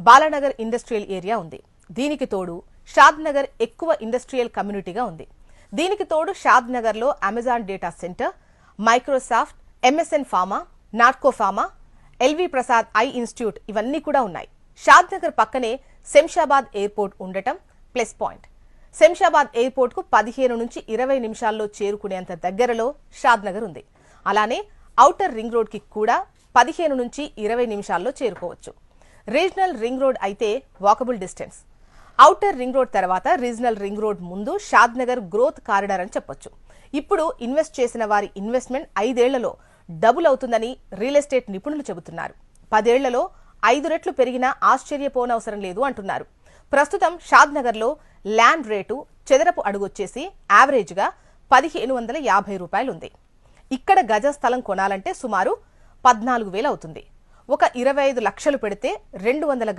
Balanagar industrial area ఉంది. దీనికి తోడు షాద్ నగర్ ఎక్కువ ఇండస్ట్రియల్ కమ్యూనిటీగా ఉంది. దీనికి తోడు షాద్ నగర్ లో Amazon data center, Microsoft, MSN pharma, Natco pharma, L V Prasad eye institute ఇవన్నీ కూడా ఉన్నాయి. షాద్ నగర్ పక్కనే శంషాబాద్ ఎయిర్పోర్ట్ ఉండటం ప్లస్ పాయింట్. శంషాబాద్ ఎయిర్పోర్ట్ కు 15 నుంచి 20 నిమిషాల్లో చేరుకునేంత దగ్గరలో షాద్ నగర్ ఉంది. అలానే ఔటర్ రింగ్ రోడ్ కి కూడా 15 నుంచి 20 నిమిషాల్లో చేరుకోవచ్చు. రీజనల్ రింగ్ రోడ్ అయితే walkable distance. Outer ring road తర్వాత రీజనల్ రింగ్ రోడ్ ముందు షాద్ నగర్ గ్రోత్ కారిడార్ అని చెప్పొచ్చు. ఇప్పుడు ఇన్వెస్ట్ చేసిన వారి ఇన్వెస్ట్మెంట్ 5 ఏళ్లలో డబుల్ అవుతుందని రియల్ ఎస్టేట్ నిపుణులు చెబుతున్నారు. 10 ఏళ్లలో 5 రెట్లు పెరిగినా ఆశ్చర్యపోనవసరం లేదు అంటున్నారు. ప్రస్తుతం షాద్ నగర్ లో ల్యాండ్ రేటు చదరపు అడుగొచ్చేసి యావరేజ్ గా 1550 రూపాయలు ఉంది. ఇక్కడ గజ స్థలం కొనాలంటే సుమారు 14,000 అవుతుంది. ఒక 25 లక్షలు పెడితే 200